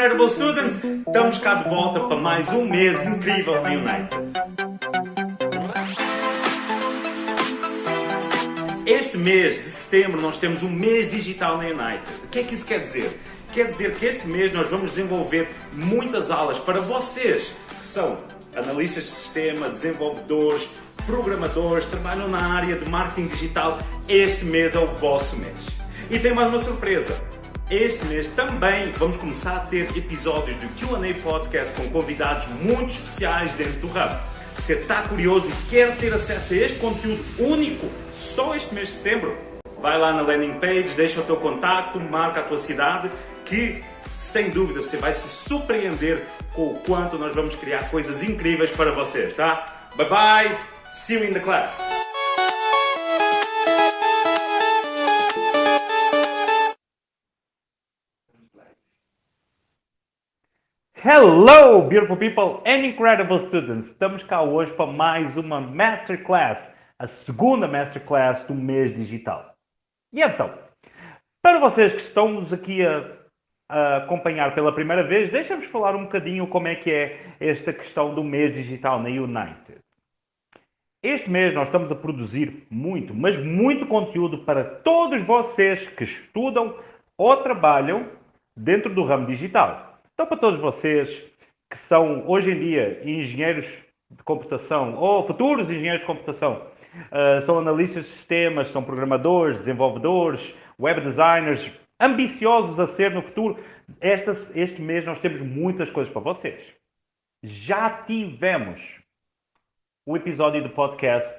Incredible Students! Estamos cá de volta para mais um mês incrível na United. Este mês de setembro nós temos um mês digital na United. O que é que isso quer dizer? Quer dizer que este mês nós vamos desenvolver muitas aulas para vocês, que são analistas de sistema, desenvolvedores, programadores, trabalham na área de marketing digital. Este mês é o vosso mês. E tem mais uma surpresa. Este mês também vamos começar a ter episódios do Q&A Podcast com convidados muito especiais dentro do Hub. Se você está curioso e quer ter acesso a este conteúdo único só este mês de setembro, vai lá na landing page, deixa o teu contacto, marca a tua cidade, que sem dúvida você vai se surpreender com o quanto nós vamos criar coisas incríveis para vocês, tá? Bye bye! See you in the class! Hello, beautiful people and incredible students! Estamos cá hoje para mais uma Masterclass, a segunda Masterclass do mês digital. E então, para vocês que estão aqui a acompanhar pela primeira vez, deixa-nos falar um bocadinho como é que é esta questão do mês digital na United. Este mês nós estamos a produzir muito, mas muito conteúdo para todos vocês que estudam ou trabalham dentro do ramo digital. Então, para todos vocês que são, hoje em dia, engenheiros de computação ou futuros engenheiros de computação, são analistas de sistemas, são programadores, desenvolvedores, web designers, ambiciosos a ser no futuro, este mês nós temos muitas coisas para vocês. Já tivemos o episódio do podcast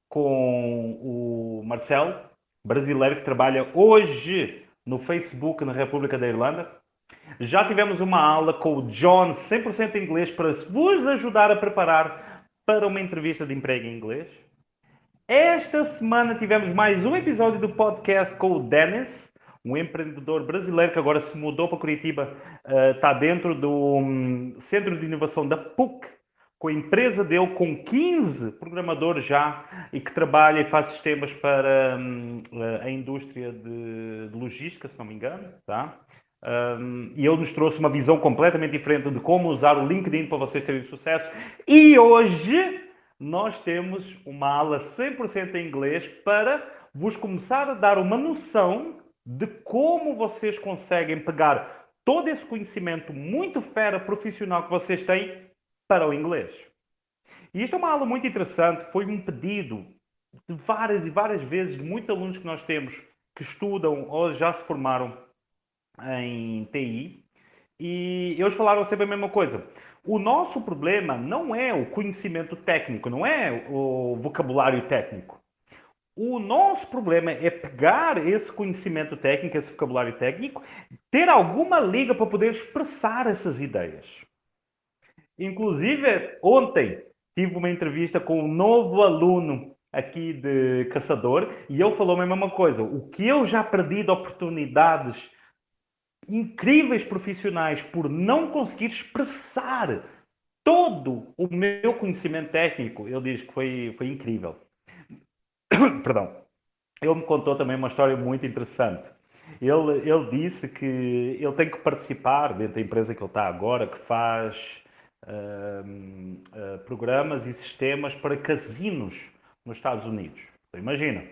com o Marcelo, brasileiro que trabalha hoje no Facebook na República da Irlanda. Já tivemos uma aula com o John, 100% em inglês, para vos ajudar a preparar para uma entrevista de emprego em inglês. Esta semana tivemos mais um episódio do podcast com o Dennis, um empreendedor brasileiro que agora se mudou para Curitiba, está dentro do Centro de Inovação da PUC, com a empresa dele com 15 programadores já e que trabalha e faz sistemas para a indústria de logística, se não me engano, tá? E ele nos trouxe uma visão completamente diferente de como usar o LinkedIn para vocês terem sucesso. E hoje nós temos uma aula 100% em inglês para vos começar a dar uma noção de como vocês conseguem pegar todo esse conhecimento muito fera profissional que vocês têm para o inglês. E isto é uma aula muito interessante, foi um pedido de várias e várias vezes de muitos alunos que nós temos que estudam ou já se formaram em TI, e eles falaram sempre a mesma coisa. O nosso problema não é o conhecimento técnico, não é o vocabulário técnico. O nosso problema é pegar esse conhecimento técnico, esse vocabulário técnico, ter alguma liga para poder expressar essas ideias. Inclusive, ontem tive uma entrevista com um novo aluno aqui de Caçador e ele falou a mesma coisa. O que eu já perdi de oportunidades incríveis profissionais por não conseguir expressar todo o meu conhecimento técnico, ele diz que foi incrível. Perdão. Ele me contou também uma história muito interessante. Ele disse que ele tem que participar dentro da empresa que ele está agora, que faz programas e sistemas para casinos nos Estados Unidos. Então, imagina,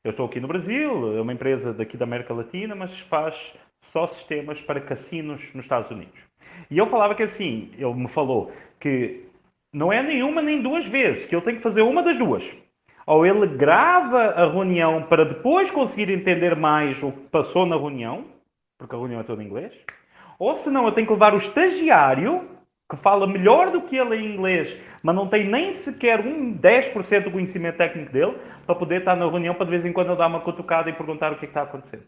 eu estou aqui no Brasil, é uma empresa daqui da América Latina, mas faz só sistemas para cassinos nos Estados Unidos. E ele falava que assim, ele me falou que não é nenhuma nem duas vezes, que ele tem que fazer uma das duas. Ou ele grava a reunião para depois conseguir entender mais o que passou na reunião, porque a reunião é toda em inglês, ou senão ele tem que levar o estagiário, que fala melhor do que ele em inglês, mas não tem nem sequer 10% do conhecimento técnico dele, para poder estar na reunião para de vez em quando ele dar uma cutucada e perguntar o que está acontecendo.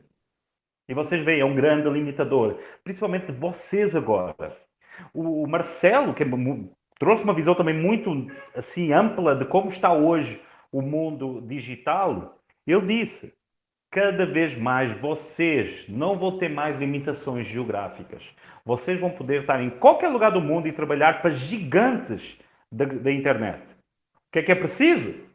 E vocês veem, é um grande limitador, principalmente de vocês agora. O Marcelo, que trouxe uma visão também muito assim, ampla de como está hoje o mundo digital, ele disse, cada vez mais vocês não vão ter mais limitações geográficas. Vocês vão poder estar em qualquer lugar do mundo e trabalhar para gigantes da internet. O que é preciso?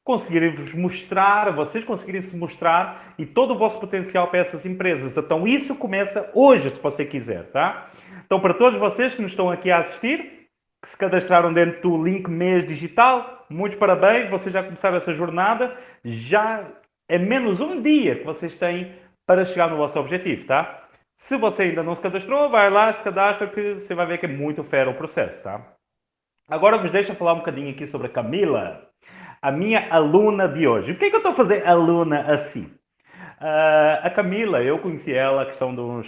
Conseguirem-vos mostrar, vocês conseguirem se mostrar e todo o vosso potencial para essas empresas. Então isso começa hoje, se você quiser, tá? Então, para todos vocês que nos estão aqui a assistir, que se cadastraram dentro do link mês digital, muitos parabéns, vocês já começaram essa jornada, já é menos um dia que vocês têm para chegar no vosso objetivo, tá? Se você ainda não se cadastrou, vai lá, se cadastra, que você vai ver que é muito fera o processo, tá? Agora vos deixo falar um bocadinho aqui sobre a Camila, a minha aluna de hoje. O que é que eu estou a fazer aluna assim? A Camila, eu conheci ela a questão de uns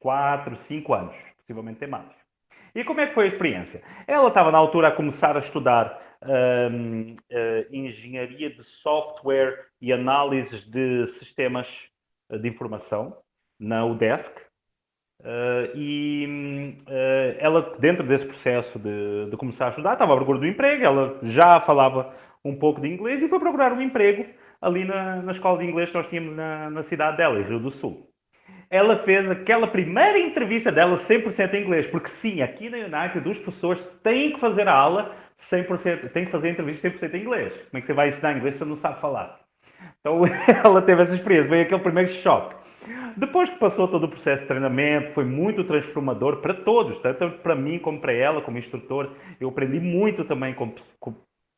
4, 5 anos, possivelmente tem mais. E como é que foi a experiência? Ela estava na altura a começar a estudar engenharia de software e análises de sistemas de informação na UDESC. Ela, dentro desse processo de começar a estudar, estava à procura do emprego, ela já falava um pouco de inglês e foi procurar um emprego ali na escola de inglês que nós tínhamos na cidade dela, em Rio do Sul. Ela fez aquela primeira entrevista dela 100% em inglês, porque sim, aqui na United os professores têm que fazer a aula 100%, têm que fazer a entrevista 100% em inglês. Como é que você vai ensinar inglês se você não sabe falar? Então ela teve essa experiência, veio aquele primeiro choque. Depois que passou todo o processo de treinamento, foi muito transformador para todos, tanto para mim como para ela, como instrutor. Eu aprendi muito também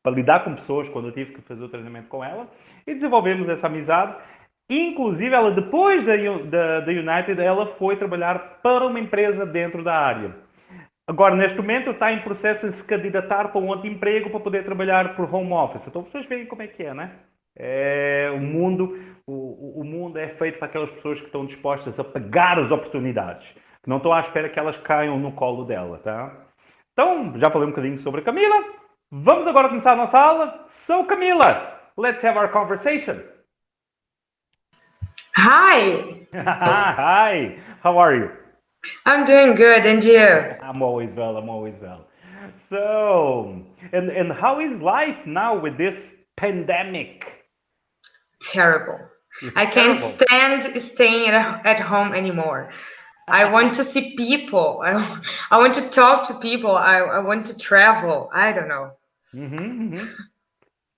para lidar com pessoas quando eu tive que fazer o treinamento com ela e desenvolvemos essa amizade. Inclusive, ela depois da United, ela foi trabalhar para uma empresa dentro da área. Agora, neste momento, está em processo de se candidatar para um outro emprego para poder trabalhar por home office. Então, vocês veem como é que é, né? O mundo é feito para aquelas pessoas que estão dispostas a pegar as oportunidades, que não estão à espera que elas caiam no colo dela, tá? Então, já falei um bocadinho sobre a Camila. Vamos agora começar a nossa aula. So, Camila, let's have our conversation. Hi, Hi, how are you? I'm doing good, and you? I'm always well, I'm always well. So, and how is life now with this pandemic? Terrible. It's I can't terrible. stand staying at home anymore. I want to see people. I want to talk to people. I want to travel. I don't know.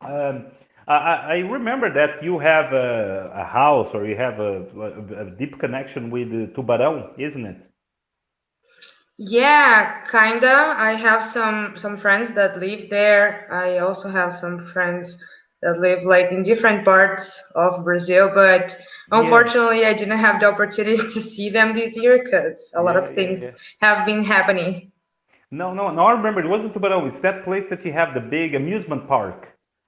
Um, I remember that you have a house or you have a deep connection with Tubarão, isn't it? Yeah, kinda. I have some friends that live there. I also have some friends that live like in different parts of Brazil, but Yeah, unfortunately, I didn't have the opportunity to see them this year because a lot yeah, of yeah, things yeah. have been happening. No, I remember it wasn't Tubarão. It's that place that you have the big amusement park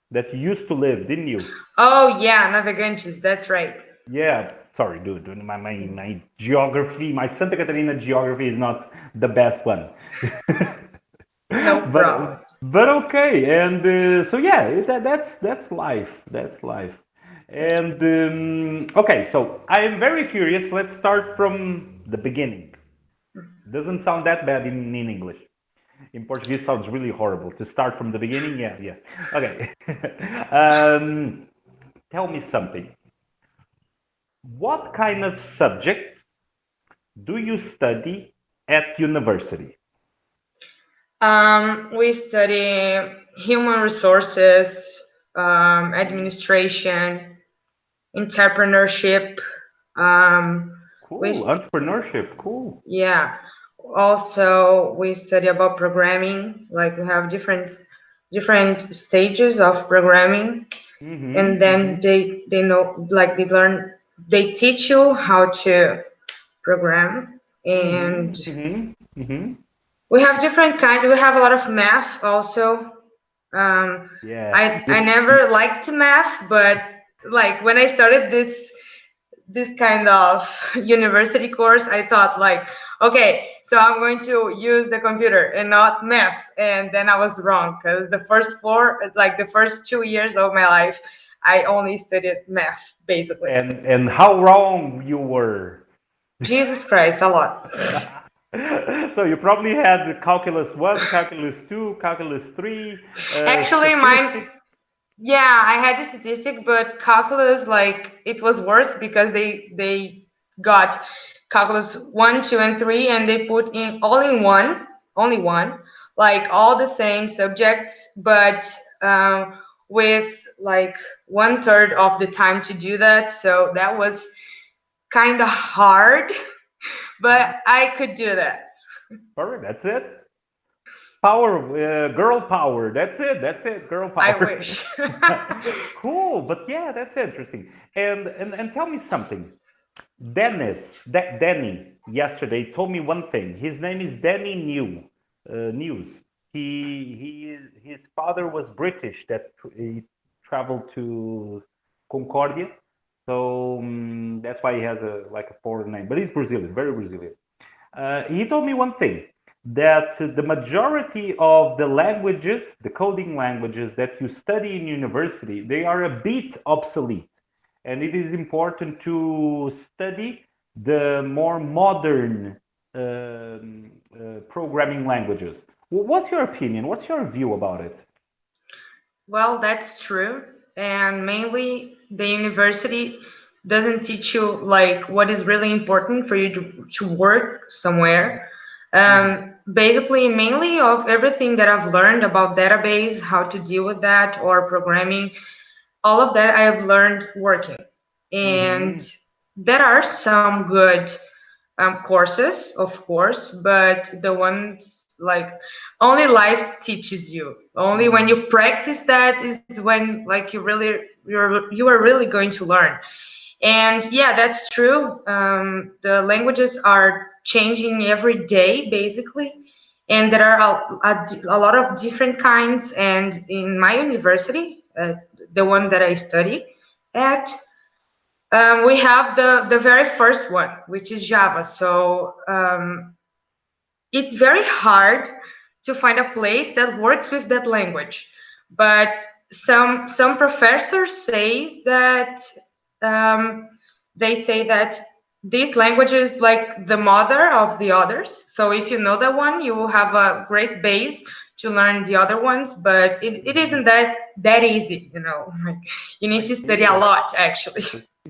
that you used to live, didn't you? Oh yeah, Navegantes, that's right. Yeah, sorry, dude. My geography, my Santa Catarina geography is not the best one. No problem. But okay, and so yeah, that's life. That's life. And okay, so I am very curious. Let's start from the beginning. Doesn't sound that bad in English. In Portuguese, sounds really horrible. To start from the beginning, yeah. Okay. Tell me something. What kind of subjects do you study at university? We study human resources, administration, entrepreneurship. We Cool, entrepreneurship, cool. Yeah. Also, we study about programming. Like we have different stages of programming, and then they know like they teach you how to program, and we have different kind. We have a lot of math also. Yeah. I never liked math, but like when I started this kind of university course, I thought like, okay, so I'm going to use the computer and not math. And then I was wrong because the first 2 years of my life, I only studied math basically. And how wrong you were. Jesus Christ, a lot. So you probably had calculus 1, calculus 2, calculus 3. Actually, mine. Yeah, I had the statistic, but calculus, like it was worse because they got calculus 1, 2, and 3, and they put in all in one, only one, like all the same subjects, but with like 1/3 of the time to do that. So that was kind of hard, but I could do that. Perfect. That's it. Power, girl power. That's it. That's it. Girl I power. wish. Cool. But yeah, that's interesting. And tell me something. Danny yesterday told me one thing. His name is Danny News. His father was British. That he traveled to Concordia, so that's why he has a like a foreign name. But he's Brazilian, very Brazilian. He told me one thing that the majority of the languages, the coding languages that you study in university, they are a bit obsolete, and it is important to study the more modern programming languages. What's your opinion? What's your view about it? Well, that's true. And mainly the university doesn't teach you like what is really important for you to work somewhere. Basically, mainly of everything that I've learned about database, how to deal with that, or programming, all of that I have learned working. And Mm-hmm. there are some good courses, of course, but the ones like only life teaches you. Only when you practice that is when like you are really going to learn. And yeah, that's true. The languages are changing every day, basically, and there are a lot of different kinds. And in my university, the one that I study at, we have the very first one, which is Java. So it's very hard to find a place that works with that language. But some professors say that um, they say that this language is like the mother of the others. So if you know that one, you will have a great base to learn the other ones. But it isn't that easy, you know. Like, you need I to study a see. lot, actually.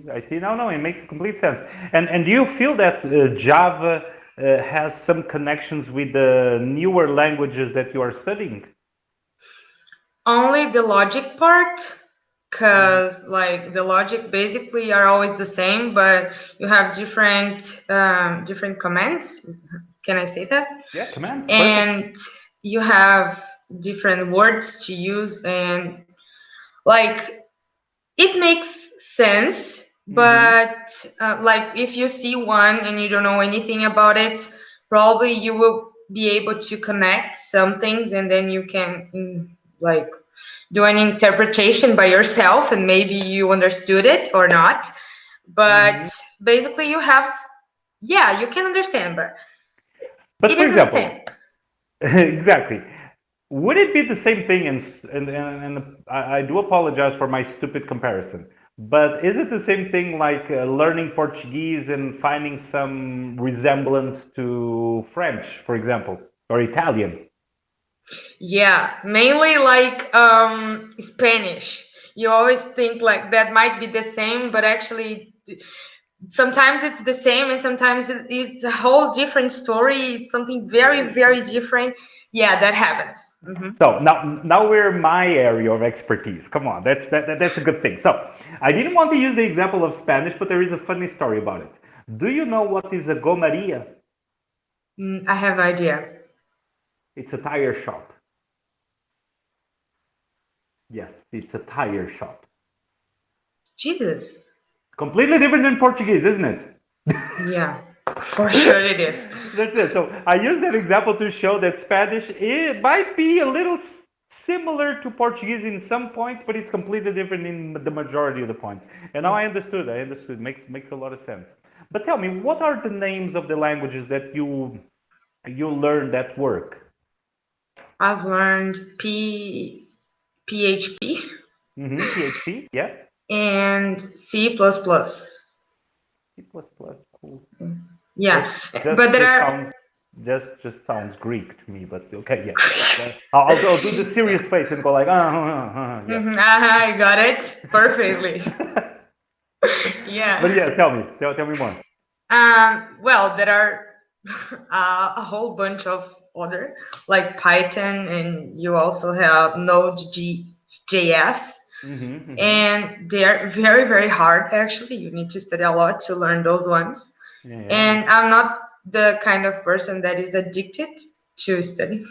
I see. No, it makes complete sense. And do you feel that Java has some connections with the newer languages that you are studying? Only the logic part, because like the logic basically are always the same, but you have different commands. Can I say that? Yeah, commands. Perfect. And you have different words to use, and like it makes sense. Hmm. But like if you see one and you don't know anything about it, probably you will be able to connect some things, and then you can like do an interpretation by yourself, and maybe you understood it or not. But Hmm. basically you have, yeah, you can understand, but But it for isn't the example, same. exactly, would it be the same thing? And I do apologize for my stupid comparison, but is it the same thing like learning Portuguese and finding some resemblance to French, for example, or Italian? Yeah, mainly like Spanish. You always think like that might be the same, but actually sometimes it's the same, and sometimes it's a whole different story. It's something very different. Yeah, that happens. So now we're in my area of expertise. Come on, that's a good thing. So I didn't want to use the example of Spanish, but there is a funny story about it. Do you know what is a gomaria? I have no idea. It's a tire shop. Yes, it's a tire shop. Jesus. Completely different than Portuguese, isn't it? Yeah, for sure it is. That's it. So I use that example to show that Spanish it might be a little similar to Portuguese in some points, but it's completely different in the majority of the points. And now I understood. I understood. Makes a lot of sense. But tell me, what are the names of the languages that you learned at work? I've learned PHP PHP, yeah. and C++. plus plus. C++, cool. Yeah, Just but there just are. sounds just sounds Greek to me, but okay, yeah. I'll do the serious face and go like, yeah. I got it perfectly. Yeah. But yeah, tell me more. Well, there are a whole bunch of other like Python, and you also have Node.js, Mm-hmm. and they are very hard. Actually, you need to study a lot to learn those ones. Yeah, yeah, And I'm not. the kind of person that is addicted to study.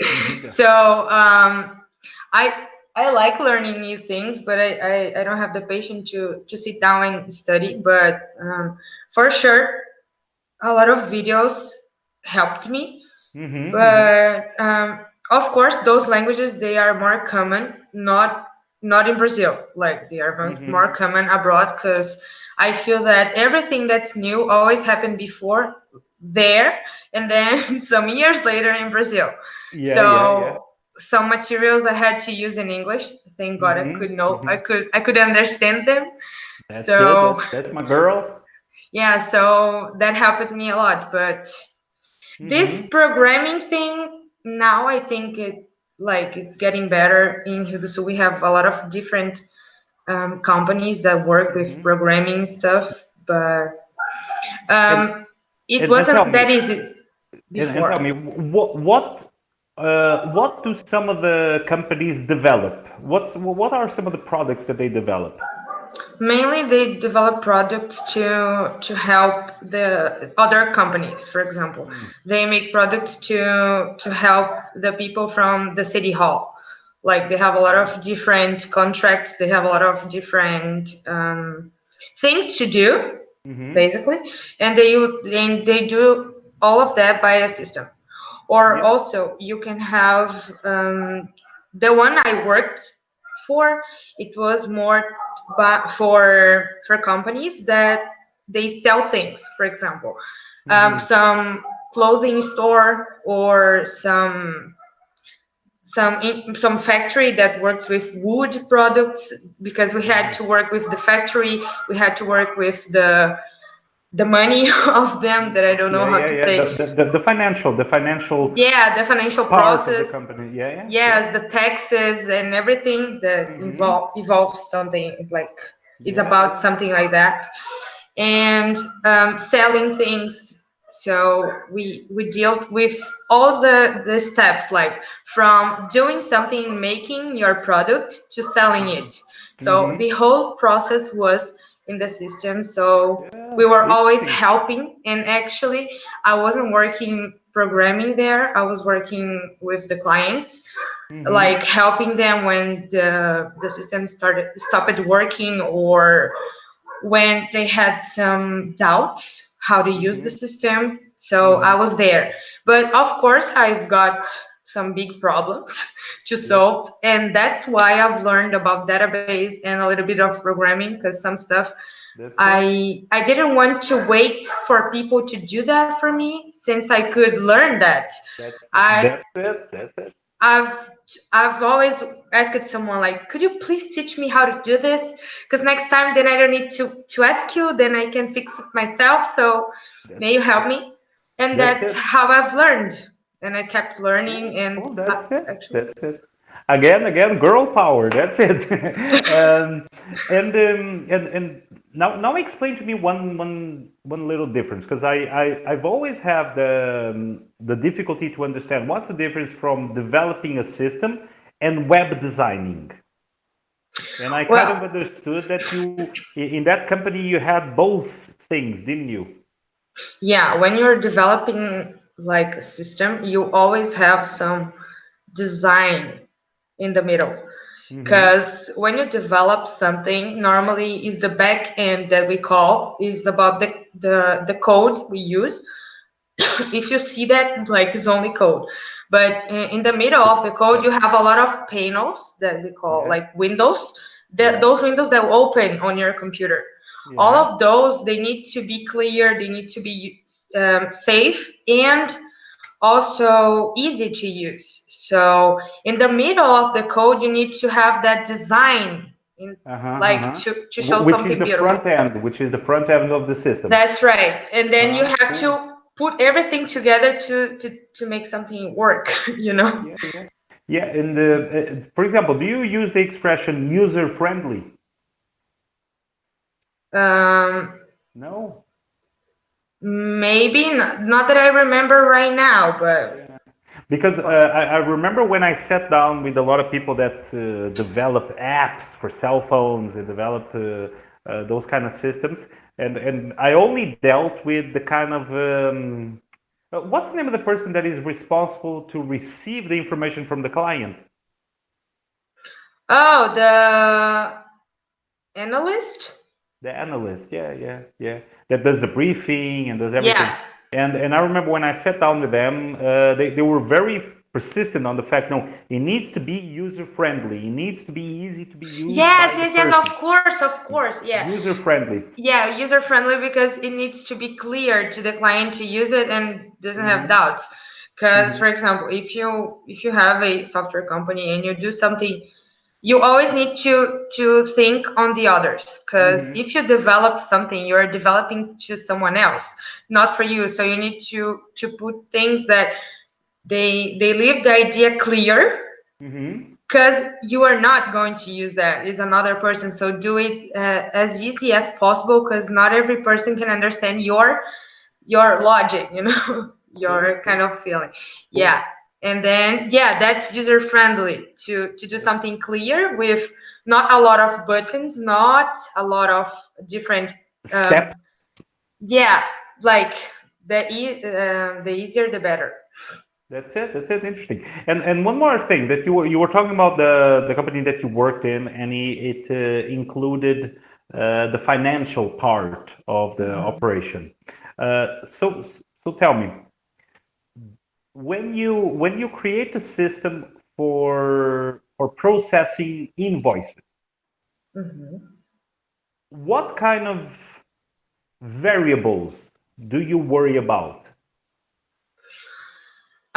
Mhm. So I I like learning new things, but I don't have the patience to sit down and study. But for sure, a lot of videos helped me. Mhm. Mhm. But of course, those languages they are more common, not in Brazil. Like they are more Mhm. common abroad because I feel that everything that's new always happened before there, and then some years later in Brazil. Yeah, yeah, yeah. So some materials I had to use in English. Thank God I could Mhm. know Mhm. I could understand them. That's good. So That's my girl. yeah, so that helped me a lot. But this Mhm. programming thing now I think it's getting better in Rio do Sul. We have a lot of different companies that work with Mhm. programming stuff, but And um, it and tell wasn't me, that easy and tell before. me, what do some of the companies develop? What are some of the products that they develop? Mainly, they develop products to help the other companies. For example, Mm. they make products to help the people from the city hall. Like they have a lot of different contracts. They have a lot of different things to do, Mhm. basically, and they do all of that by a system. Or Yep. also, you can have the one I worked for. It was more for companies that they sell things. For example, Mhm. some clothing store or some factory that works with wood products because we had Mhm. to work with the factory. We had to work with the money of them that I don't know Yeah, how yeah, to yeah. say. The financial Yeah, the financial part of the process. company. Yeah, yeah, yeah. Yes, the taxes and everything that Mhm. involves something like is Yeah, about yeah. something like that, and selling things. So we deal with all the steps, like from doing something, making your product to selling Mhm. it. So Mhm. the whole process was in the system. So we Yeah, were always interesting. helping, and actually I wasn't working programming there. I was working with the clients, Mhm. like helping them when the system stopped working, or when they had some doubts how to use the Mhm. system. So I Mhm. was there. But of course, I've got some big problems to Yep. solve. And that's why I've learned about database and a little bit of programming, because some stuff That's it. I didn't want to wait for people to do that for me, since I could learn that. That's I that's it. That's it. I've I've always asked someone like, could you please teach me how to do this? Because next time, then I don't need to ask you. Then I can fix it myself. So That's may you help it. me? And That's that's it. how I've learned. And I kept Yeah. learning. And Oh, that's it. actually, That's it. Again, girl power. That's it. And now explain to me one little difference, because I've always had the difficulty to understand what's the difference from developing a system and web designing. And I kind of well, understood that in that company, you had both things, didn't you? yeah, when you're developing like a system, you always have some design in the middle. Mm-hmm. Because when you develop something, normally is the back end that we call is about the code we use. If you see that, like, it's only code, but in the middle of the code Yeah. you have a lot of panels that we call Yeah. like windows, Yeah. those windows that will open on your computer. All Yeah. of those, they need to be clear, they need to be safe, and also easy to use. So in the middle of the code you need to have that design in, Uh-huh. like Uh-huh. to show Which is something the beautiful. front end, which is the front end of the system. That's right. And then you have Cool. to put everything together to make something work, you know? Yeah, yeah. Yeah, and for example, do you use the expression user friendly? Um, No. maybe not that I remember right now, but Yeah. Because I remember when I sat down with a lot of people that develop apps for cell phones and develop those kind of systems, and I only dealt with the kind of what's the name of the person that is responsible to receive the information from the client? Oh, the analyst? The analyst, yeah. That does the briefing and does everything. Yeah. And I remember when I sat down with them, they were very persistent on the fact, no, it needs to be user friendly. It needs to be easy to be used by the Yes, person. of course, yeah. User friendly. Yeah, user friendly because it needs to be clear to the client to use it and doesn't have doubts. Because, for example, if you have a software company and you do something, you always need to think on the others. Because if you develop something, you are developing to someone else, not for you. So you need to put things that they leave the idea clear, because you are not going to use that. It's another person. So do it as easy as possible, because not every person can understand your logic, your kind of feeling. Yeah. And then, yeah, that's user friendly to do something clear with not a lot of buttons, not a lot of different Step. yeah, like the easier the better. That's it. That's it. Interesting. And one more thing that you were talking about the company that you worked in, and it included the financial part of the operation. So tell me, when you create a system for processing invoices, what kind of variables do you worry about?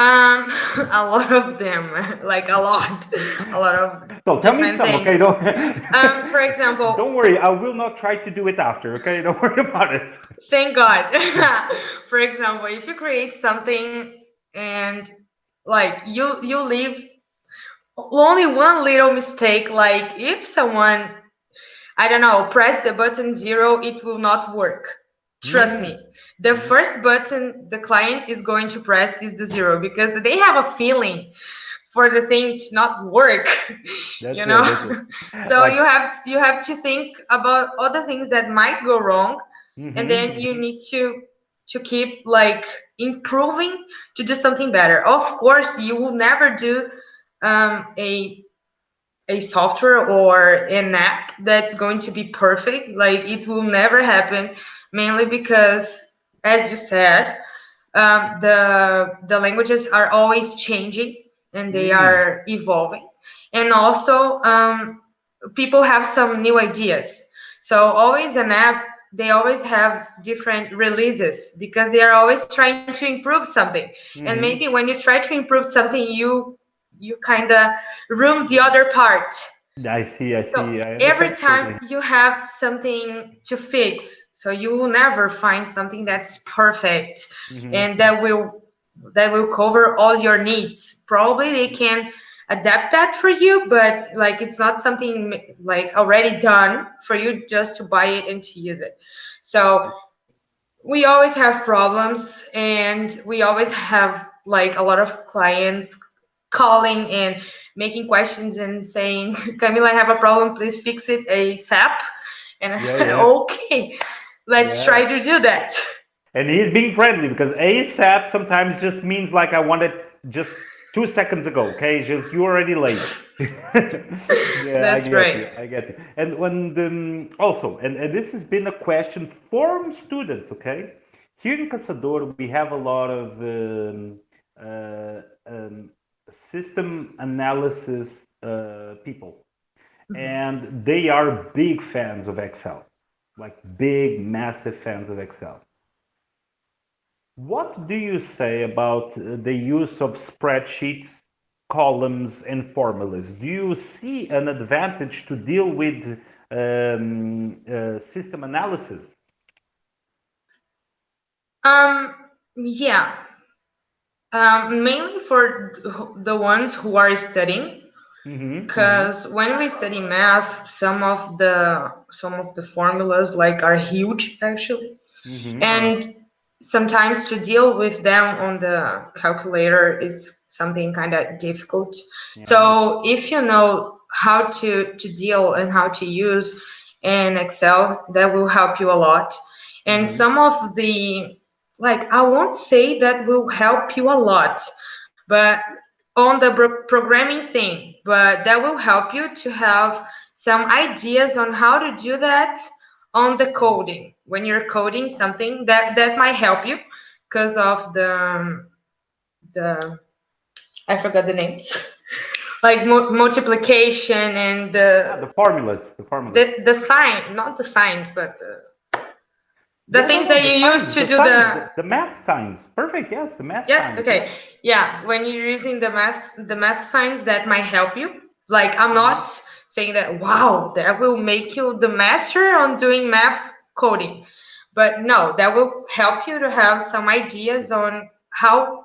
A lot of them, like a lot of So tell me different some, things. okay? Don't, For example, don't worry, I will not try to do it after, okay? Don't worry about it. thank God. For example, if you create something and like you leave only one little mistake, like if someone, I don't know, press the button 0, it will not work. Trust me. The first button the client is going to press is the 0, because they have a feeling for the thing to not work. That's you it, know that's it. so Like, you have to think about other things that might go wrong, and then you need to keep like improving to do something better. Of course, you will never do a software or an app that's going to be perfect. Like, it will never happen, mainly because, as you said, the languages are always changing and they are evolving, and also people have some new ideas. So always an app, they always have different releases because they are always trying to improve something. And maybe when you try to improve something, you kind of ruin the other part. I see, So I every understand time totally. you have something to fix, so you will never find something that's perfect and that will cover all your needs. Probably they can adapt that for you, but like it's not something like already done for you just to buy it and to use it. So we always have problems, and we always have like a lot of clients calling and making questions and saying, Camila, I have a problem, please fix it ASAP. And I said, Yeah. okay, let's try Yeah. to do that. And he's being friendly because ASAP sometimes just means like I want it just 2 seconds ago. Okay, just you're already late. Yeah, I That's get right. you. I get you. And when also, and this has been a question from students. Okay, here in Caçador we have a lot of uh, um, system analysis people, and they are big fans of Excel, like big, massive fans of Excel. What do you say about the use of spreadsheets, columns, and formulas? Do you see an advantage to deal with system analysis? Yeah. Mainly for the ones who are studying, because when we study math, some of the formulas like are huge actually, and sometimes to deal with them on the calculator it's something kind of difficult. Yeah. So if you know how to deal and how to use and Excel. That will help you a lot. And some of the, like, I won't say that will help you a lot, but on the programming thing, but that will help you to have some ideas on how to do that on the coding. When you're coding something, that might help you because of the I forgot the names. Like multiplication and The formulas, the formulas. the sign, not the signs, but the Yeah, no, things no, that the you use signs, to the do signs, the the math signs. Perfect, yes, the math yes, signs. okay. Yeah, when you're using the math signs, that might help you. Like, I'm not saying that, wow, that will make you the master on doing math coding. But no, that will help you to have some ideas on how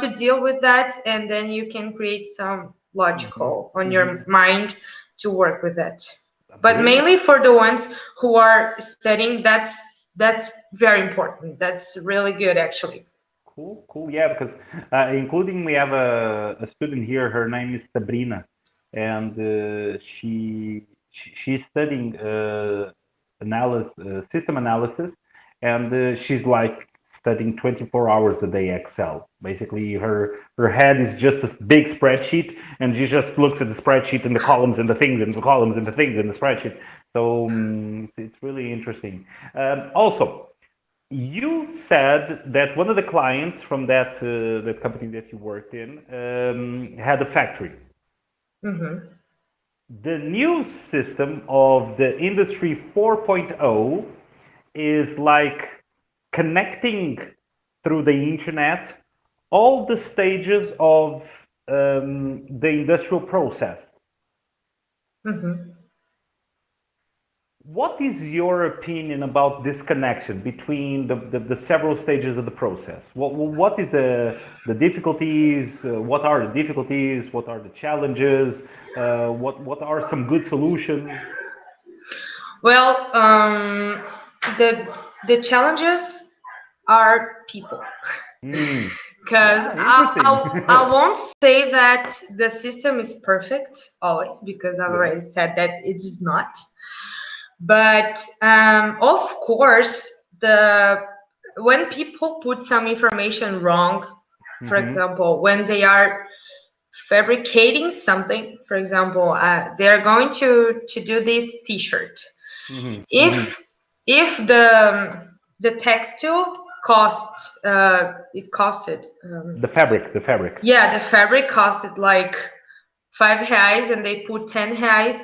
to deal with that, and then you can create some logical on your mind to work with that. But Brilliant. mainly for the ones who are studying, that's very important. That's really good, actually. Cool, cool. Yeah, because including we have a student here. Her name is Sabrina, and she's studying system analysis, and she's like studying 24 hours a day Excel. Basically, her head is just a big spreadsheet, and she just looks at the spreadsheet and the columns and the things and the columns and the things in the spreadsheet. So it's really interesting. Also, you said that one of the clients from that company that you worked in had a factory. Hmm. The new system of the Industry 4.0 is like connecting through the internet all the stages of the industrial process. Hmm. What is your opinion about this connection between the several stages of the process? What is the difficulties? What are the difficulties? What are the challenges? What are some good solutions? Well, the the challenges are people, Mm. because Yeah, interesting. I won't say that the system is perfect always, because I've Yeah. already said that it is not. But of course, the when people put some information wrong, for Hmm. example, when they are fabricating something, for example, they are going to do this T-shirt. Hmm. Hmm. If the textile it costed The fabric. yeah, the fabric costed like R$ 5 and they put R$ 10,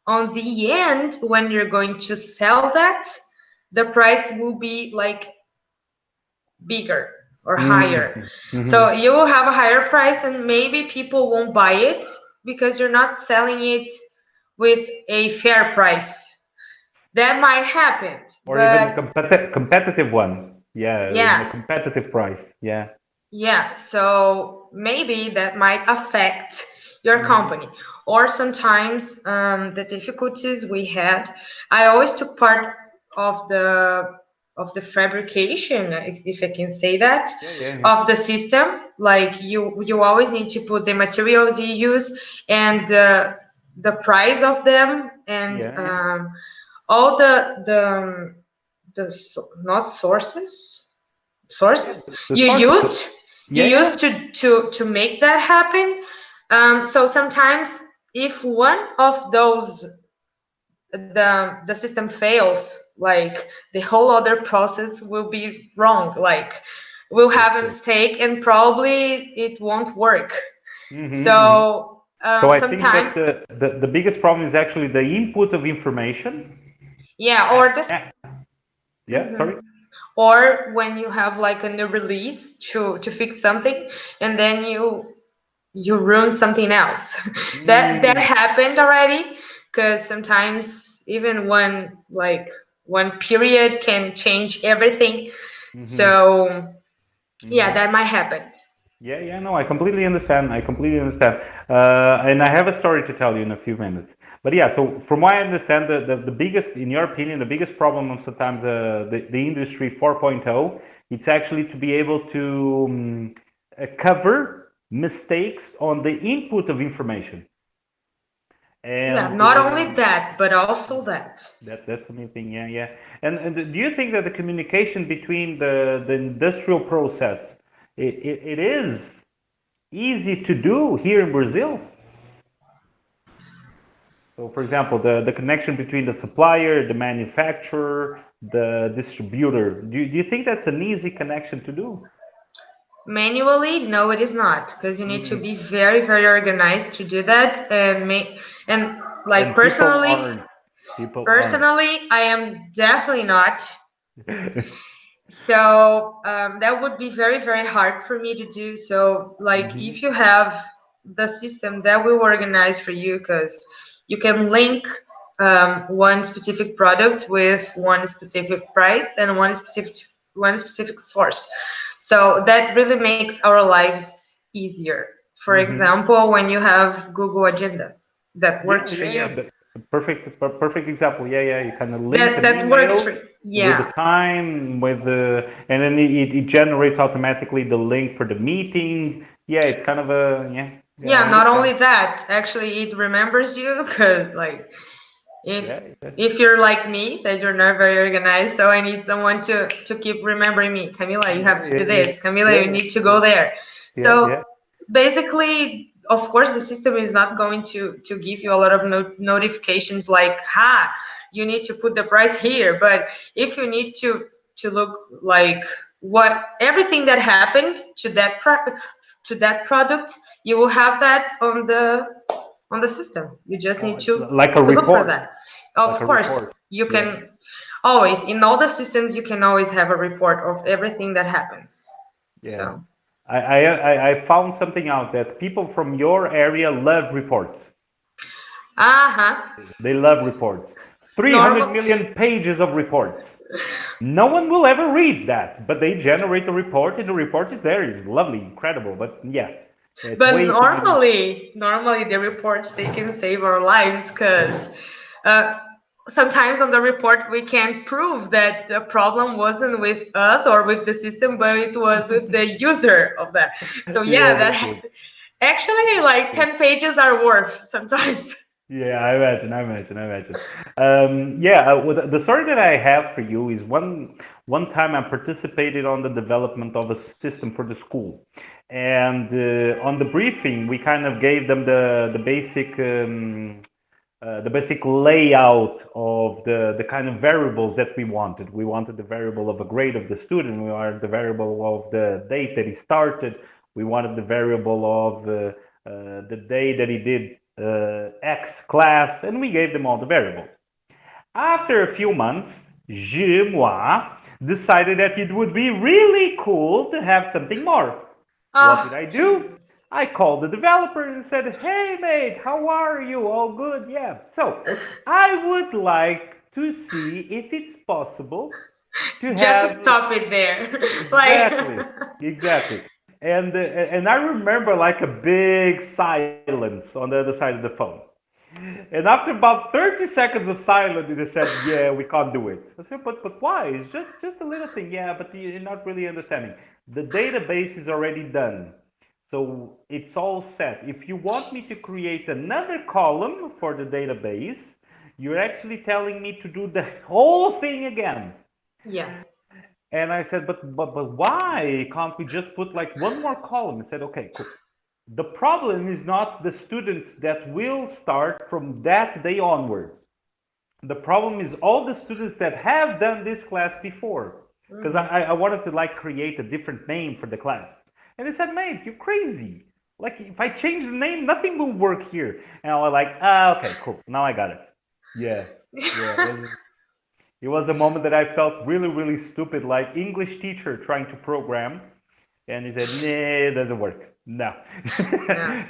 on the end when you're going to sell that, the price will be like bigger or higher. Hmm. So you will have a higher price and maybe people won't buy it because you're not selling it with a fair price. That might happen, Or even but competitive ones. Yeah, in a yeah, competitive price. Yeah. yeah. So maybe that might affect your Hmm. company. Or sometimes the difficulties we had, I always took part of the fabrication, if I can say that, Yeah, yeah, yeah. of the system. Like you always need to put the materials you use and the price of them and Yeah, yeah. all not Yeah, sources the you sources. used you Yeah, used yeah. to make that happen. So sometimes if one of those the system fails, like the whole other process will be wrong, like we'll That's have a true. mistake and probably it won't work. Hmm. So So I think that sometimes the biggest problem is actually the input of information. yeah, Uh, or this uh, yeah, mhm. sorry. Or when you have like a new release to fix something and then you ruin something else. That Mm, happened already, because sometimes even one period can change everything. hmm. So yeah, Hmm. that might happen. Yeah, yeah, no, I completely understand. I completely understand. And I have a story to tell you in a few minutes. But yeah, so from what I understand, the biggest, in your opinion, the biggest problem of sometimes the industry 4.0, it's actually to be able to cover mistakes on the input of information. Yeah, And not only that, but also that. that's amazing. Yeah, yeah. And do you think that the communication between the industrial process it is easy to do here in Brazil? So, for example, the connection between the supplier, the manufacturer, the distributor. Do you think that's an easy connection to do? Manually, no, it is not, because you need to Mm. be very, very organized to do that and make and like And people personally, aren't. People aren't. personally, I am definitely not. So that would be very, very hard for me to do. So, like, Hmm. if you have the system that will organize for you, because you can link one specific product with one specific price and one specific source. So that really makes our lives easier. For Hmm. example, when you have Google Agenda, that Yeah, works for yeah, you. yeah. The perfect example. Yeah, yeah. You kind of link That an that works for email with the yeah. time, with the, and then it generates automatically the link for the meeting. Yeah, it's kind of a, yeah, yeah. I Yeah, not understand. only that, actually it remembers you because like if Yeah, yeah, if you're like me, that you're not very organized, so I need someone to keep remembering me. Camila, you yeah, have to do yeah, yeah, this. Camila, you yeah, need to yeah, go there. yeah, So yeah. basically, of course, the system is not going to give you a lot of notifications like, ha, you need to put the price here. But if you need to look like what everything that happened to that product, you will have that on the system. You just need Oh, like a to look for report, that. Of like a course, report. you Yeah. can always, in all the systems, you can always have a report of everything that happens. Yeah. So, I found something out that people from your area love reports. uh-huh. They love reports. 300 Normal. million pages of reports. No one will ever read that, but they generate a report, and the report is there. It's lovely, incredible. But yeah, it's But way too many. normally the reports they can save our lives because uh, sometimes on the report we can prove that the problem wasn't with us or with the system, but it was with the user of that. So yeah, Yeah, that exactly. actually like 10 pages are worth sometimes. Yeah, I imagine, I imagine, I imagine. Yeah, well, the story that I have for you is one time I participated on the development of a system for the school, and on the briefing we kind of gave them the basic layout of the kind of variables that we wanted. We wanted the variable of a grade of the student. We wanted the variable of the date that he started. We wanted the variable of the day that he did X class, and we gave them all the variables. After a few months, moi, decided that it would be really cool to have something more. What did Oh, I do? Jesus. I called the developer and said, "Hey mate, how are you? All good? Yeah. So I would like to see if it's possible to Just have stop it there. Like, exactly, exactly." And I remember like a big silence on the other side of the phone. And after about 30 seconds of silence, they said, "Yeah, we can't do it." I said, "But why? It's just a little thing." "Yeah, but you're not really understanding. The database is already done, so it's all set. If you want me to create another column for the database, you're actually telling me to do the whole thing again." yeah. And I said, "But why can't we just put like one more column?" He said, "Okay, cool. The problem is not the students that will start from that day onwards. The problem is all the students that have done this class before." Because Mhm. I wanted to like create a different name for the class. And they said, "Mate, you're crazy. Like if I change the name, nothing will work here." And I was like, "Ah, okay, cool. Now I got it." Yeah, yeah. It was a moment that I felt really, really stupid, like English teacher trying to program, and he said, "Nah, it doesn't work. No." Yeah.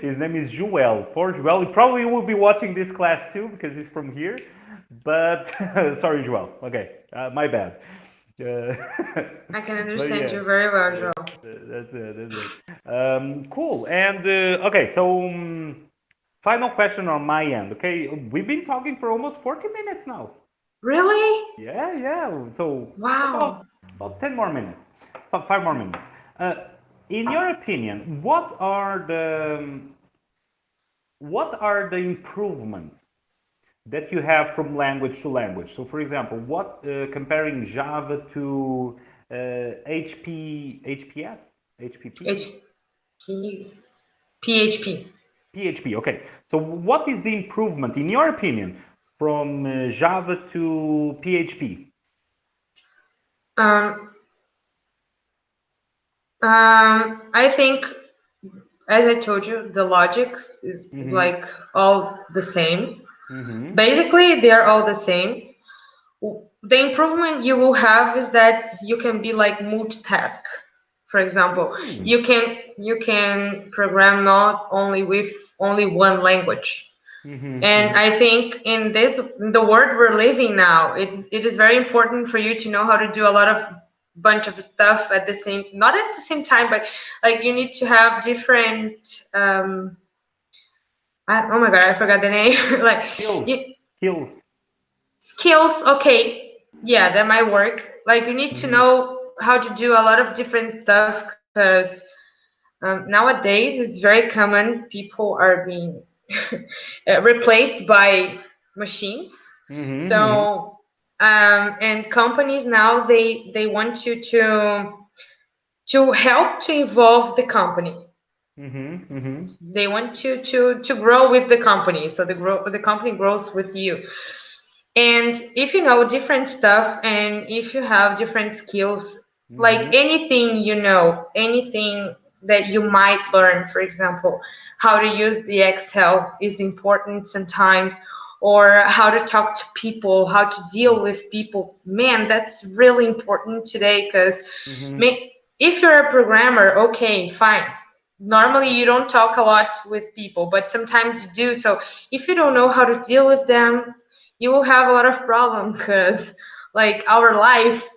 His name is Joel. For Joel, he probably will be watching this class too because he's from here. But sorry, Joel. Okay, my bad. Uh, I can but understand yeah, you very well, uh, Joe. that's it. That's it. Cool. And okay, so final question on my end. Okay, we've been talking for almost 40 minutes now. Really? Yeah, yeah. So Wow. about 10 more minutes, 5 more minutes. Uh, in your opinion, what are the what are the improvements that you have from language to language? So, for example, what comparing Java to HPS, HPP, HP, PHP. PHP? Okay. So, what is the improvement, in your opinion, from Java to PHP? Um, I think, as I told you, the logic is Mm-hmm. like all the same. Mm-hmm. Basically, they're all the same. The improvement you will have is that you can be like multitask. For example, Mm-hmm. you can program not only with only one language. And Mm-hmm. I think in the world we're living now, it is very important for you to know how to do a lot of bunch of stuff at the same, not at the same time, but like you need to have different oh my god, I forgot the name. Like Skills. you, Skills. skills. Okay, yeah, that might work. Like you need to Mm-hmm. know how to do a lot of different stuff because nowadays it's very common people are being replaced by machines. Mm-hmm. So and companies now they want you to help to involve the company. Mm-hmm. Mm-hmm. They want to grow with the company, so the company grows with you. And if you know different stuff and if you have different skills, like Mm-hmm. anything you know, anything that you might learn, for example, how to use the Excel is important sometimes, or how to talk to people, how to deal with people. Man, that's really important today because Mm-hmm. if you're a programmer, okay, fine. Normally you don't talk a lot with people, but sometimes you do. So if you don't know how to deal with them, you will have a lot of problem because like our life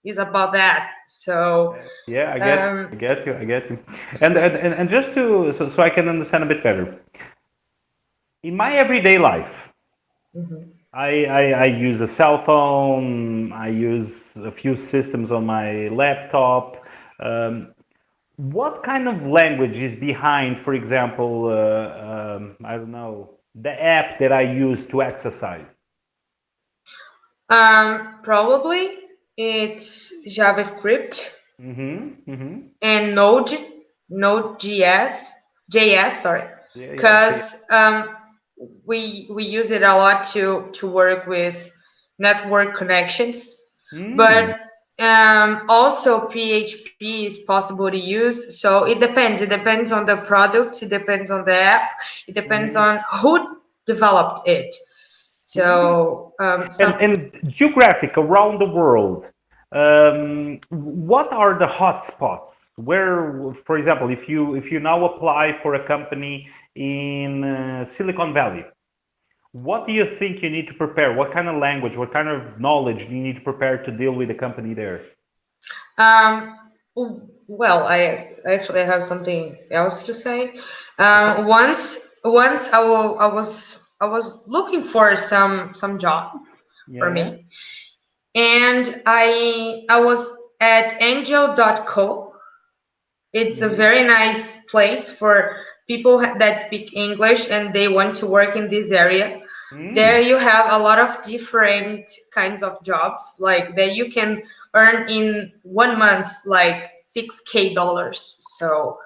is about that. So Yeah, I get you. I um get you. I get you. And just to so I can understand a bit better. In my everyday life, mhm. I use a cell phone. I use a few systems on my laptop. Um, what kind of language is behind, for example, I don't know, the apps that I use to exercise? Probably it's JavaScript Mm-hmm. Mm-hmm. and Node.js, sorry, Yeah, yeah. because we use it a lot to work with network connections, Mm. but also PHP is possible to use. So it depends. It depends on the product. It depends on the app. It depends Mm-hmm. on who developed it. So And geographic around the world, what are the hotspots? Where, for example, if you now apply for a company in Silicon Valley, what do you think you need to prepare? What kind of language, what kind of knowledge do you need to prepare to deal with a company there? Um, well, I actually have something else to say. Okay. Once I was looking for some job Yeah, for yeah. me, and I was at angel.co. It's a Mm-hmm. very nice place for people that speak English and they want to work in this area. There Mm. you have a lot of different kinds of jobs, like that you can earn in 1 month, like $6K. So,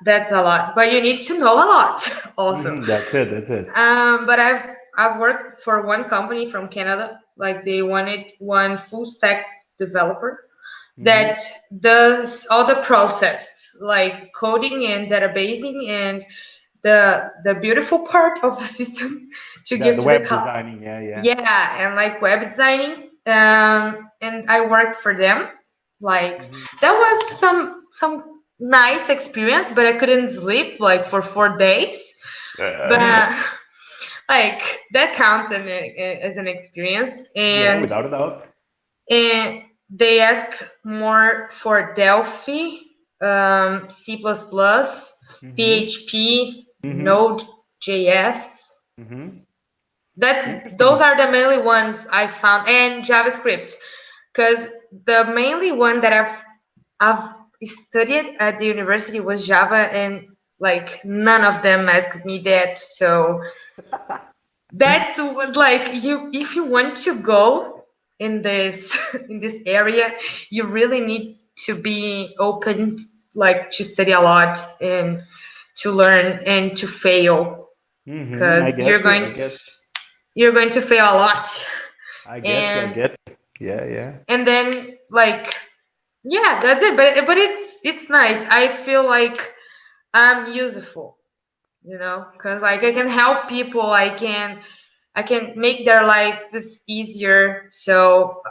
that's a lot, but you need to know a lot also. Mm-hmm. That's it. That's it. But I've worked for one company from Canada, like they wanted one full stack developer Mm-hmm. that does all the processes like coding and databasing and the beautiful part of the system to The give the to the web designing. Yeah, yeah. yeah, and like web designing. And I worked for them. Like Mm-hmm. that was some nice experience, but I couldn't sleep like for 4 days. But like that counts as an experience. Yeah, And without a doubt. and they ask more for Delphi, C++, Mm-hmm. PHP, Mm-hmm. Node.js. Mm-hmm. Those Interesting. are the mainly ones I found, and JavaScript, because the mainly one that I've studied at the university was Java and like none of them asked me that. So that's what, like, you, if you want to go in this in this area, you really need to be open, like to study a lot and to learn and to fail, I because get you. I get. you're going to fail a lot. I get you. I and get. Yeah, yeah. and then, like, yeah, that's it. But it's nice. I feel like I'm useful, because like I can help people. I can make their life this easier. So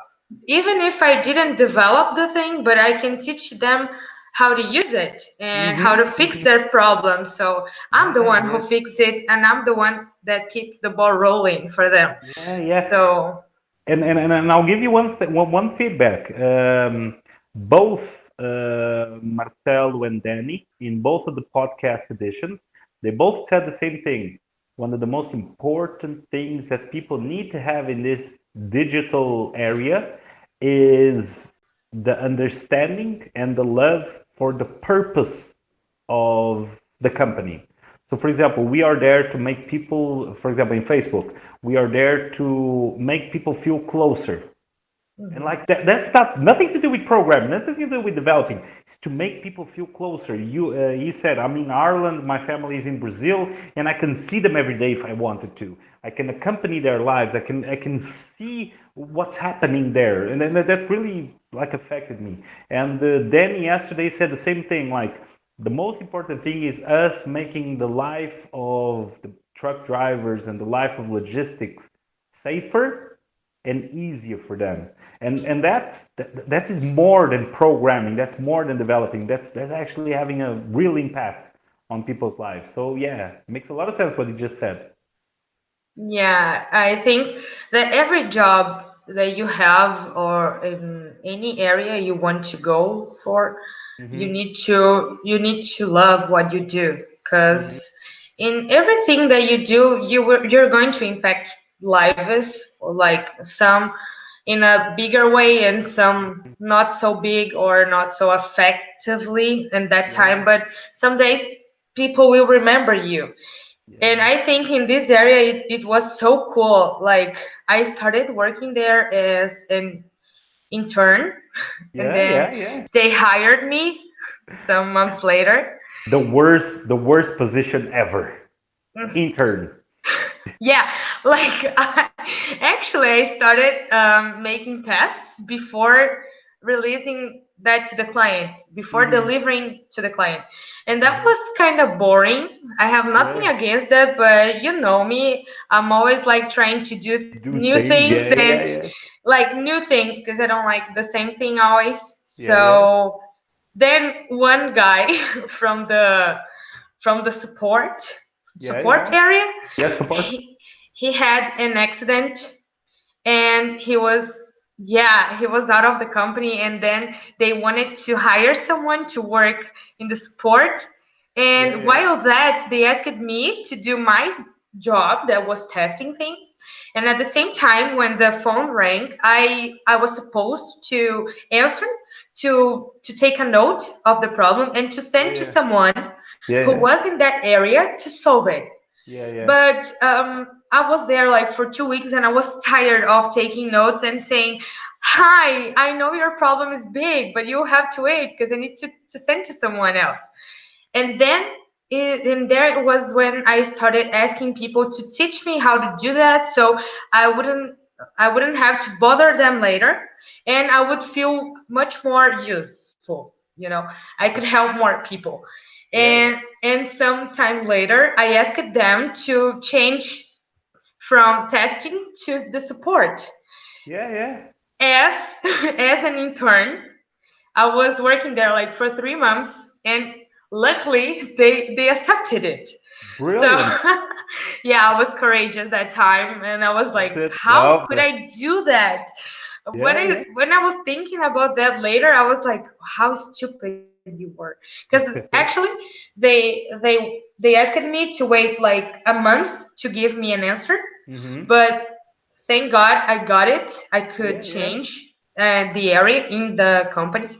even if I didn't develop the thing, but I can teach them how to use it and how to fix their problem. So I'm the Yeah, one who yeah, fixes it, and I'm the one that keeps the ball rolling for them. yeah, yeah. So And I'll give you one feedback. Both Marcelo and Danny, in both of the podcast editions, they both said the same thing. One of the most important things that people need to have in this digital area is the understanding and the love for the purpose of the company. So, for example, we are there to make people, for example, in Facebook, we are there to make people feel closer. And like that's not nothing to do with programming, nothing to do with developing. It's to make people feel closer. He said, I'm in Ireland, my family is in Brazil, and I can see them every day if I wanted to. I can accompany their lives. I can see what's happening there, and then that really like affected me. And Danny yesterday said the same thing. Like the most important thing is us making the life of the truck drivers and the life of logistics safer and easier for them. And that is more than programming. That's more than developing. That's actually having a real impact on people's lives. So yeah, it makes a lot of sense what you just said. yeah, I think that every job that you have, or in any area you want to go for, Mm-hmm. you need to love what you do, Mm-hmm. because in everything that you do, you're going to impact lives, or like some in a bigger way and some not so big or not so effectively in that Yeah, time. But some days people will remember you. And yeah, I think in this area, it was so cool. Like, I started working there as an intern, and yeah, then yeah, yeah. they hired me some months later. The worst position ever. Intern. Yeah, like, actually, I started making tests before releasing that to the client, before Mm-hmm. delivering to the client. And that Mm-hmm. was kind of boring. I have nothing Yeah. against that, but you know me, I'm always like trying to do Do new things. things, Yeah, yeah, and yeah. like new things, because I don't like the same thing always. Yeah, yeah. So then one guy from the Yeah, support yeah. area, Yeah, support. he had an accident, and he was out of the company, and then they wanted to hire someone to work in the support. Yeah, And yeah. while that, they asked me to do my job, that was testing things. And at the same time, when the phone rang, I was supposed to answer, to take a note of the problem and to Yeah, send to yeah. someone Yeah, who yeah. was in that area to solve it. Yeah, yeah. But I was there like for 2 weeks, and I was tired of taking notes and saying, "Hi, I know your problem is big, but you have to wait because I need to send to someone else." And then and there it was when I started asking people to teach me how to do that, so I wouldn't I wouldn't have to bother them later, and I would feel much more useful. I could help more people. Yeah, yeah. And some time later, I asked them to change from testing to the support. Yeah, yeah. As as an intern, I was working there like for 3 months, and luckily they accepted it. So Brilliant. yeah, I was courageous that time, and I was That's like, it. how Oh, could I do that? When yeah, I yeah. when I was thinking about that later, I was like, how stupid you were. Because actually, they asked me to wait like a month to give me an answer, Mm-hmm. but thank God I got it. I could Yeah, yeah. change the area in the company.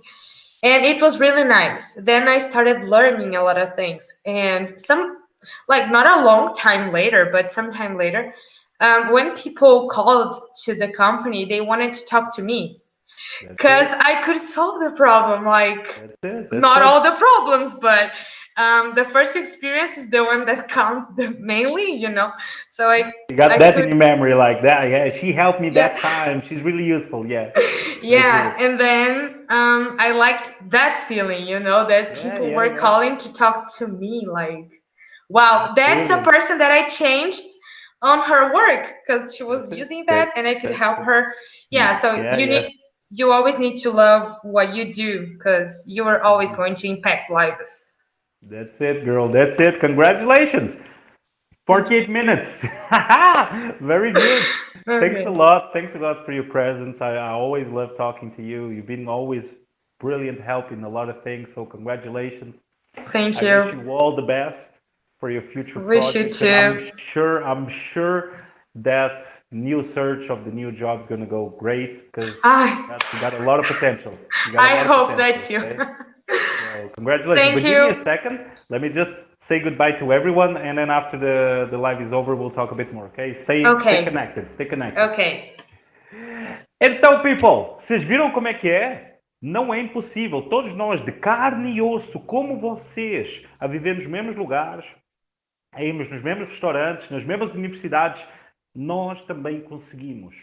And it was really nice. Then I started learning a lot of things, and not a long time later, but some time later, when people called to the company, they wanted to talk to me That's because it. I could solve the problem. Like, That's it. That's not it. all the problems, but the first experience is the one that counts mainly, So You got I that in could, your memory like that. Yeah, she helped me yeah. that time. She's really useful. Yeah. That's Yeah, it. and then I liked that feeling, that Yeah, people yeah, were yeah. calling to talk to me. Like, wow, that's a Brilliant. person that I changed on her work because she was That's it. using that and I could That's help it. her. Yeah, so Yeah, yeah. you always need to love what you do because you are always going to impact lives. That's it, girl. That's it. Congratulations. Thank you. 48 minutes. Very good. Thanks a Okay. lot. Thanks a lot for your presence. I always love talking to you. You've been always brilliant help in a lot of things. So congratulations. Thank I wish you. you all the best for your future Wish you projects. And too. I'm sure that new search of the new job is going to go great because I you got a lot of potential. You got a I lot of hope that potential. too. Okay. So congratulations. Thank But give me you. a second. Let me just say goodbye to everyone, and then after the live is over, we'll talk a bit more. Okay? Stay Okay. connected. Stay connected. Okay. Então, people, vocês viram como é que é? Não é impossível. Todos nós, de carne e osso, como vocês, a viver nos mesmos lugares, a irmos nos mesmos restaurantes, nas mesmas universidades, nós também conseguimos.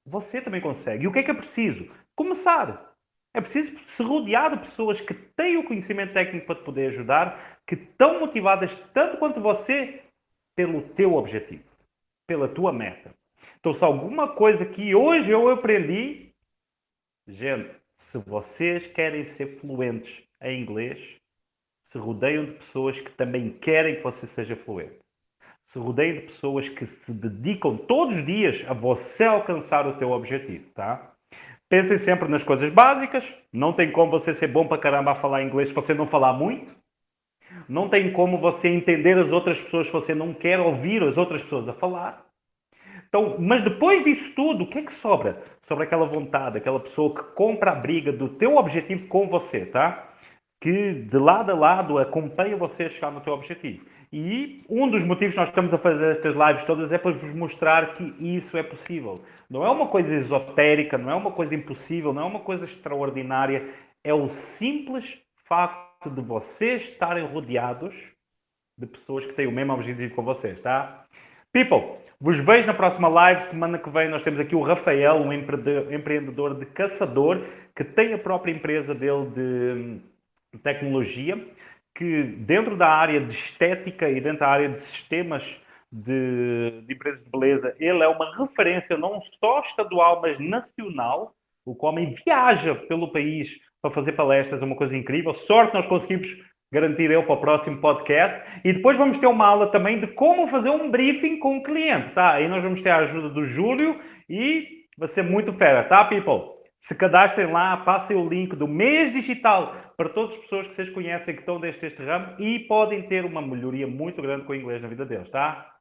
Você também consegue. E o que é preciso? Começar. É preciso se rodear de pessoas que têm o conhecimento técnico para te poder ajudar, que estão motivadas tanto quanto você pelo teu objetivo, pela tua meta. Então, se alguma coisa que hoje eu aprendi, gente, se vocês querem ser fluentes em inglês, se rodeiam de pessoas que também querem que você seja fluente. Se rodeiem de pessoas que se dedicam todos os dias a você alcançar o teu objetivo, tá? Pensem sempre nas coisas básicas. Não tem como você ser bom para caramba a falar inglês se você não falar muito. Não tem como você entender as outras pessoas se você não quer ouvir as outras pessoas a falar. Então, mas depois disso tudo, o que é que sobra? Sobra aquela vontade, aquela pessoa que compra a briga do teu objetivo com você, tá? Que de lado a lado acompanha você a chegar no teu objetivo. E um dos motivos que nós estamos a fazer estas lives todas é para vos mostrar que isso é possível. Não é uma coisa esotérica, não é uma coisa impossível, não é uma coisa extraordinária. É o simples facto de vocês estarem rodeados de pessoas que têm o mesmo objetivo com vocês, tá? People, vos vejo na próxima live. Semana que vem nós temos aqui o Rafael, um empreendedor de caçador, que tem a própria empresa dele de tecnologia, que dentro da área de estética e dentro da área de sistemas de empresas de beleza, ele é uma referência não só estadual, mas nacional. O homem viaja pelo país para fazer palestras, é uma coisa incrível. Sorte nós conseguimos garantir ele para o próximo podcast. E depois vamos ter uma aula também de como fazer um briefing com o cliente, tá? Aí nós vamos ter a ajuda do Júlio e vai ser muito fera, tá, people? Se cadastrem lá, passem o link do mês digital para todas as pessoas que vocês conhecem que estão deste ramo e podem ter uma melhoria muito grande com o inglês na vida deles, tá?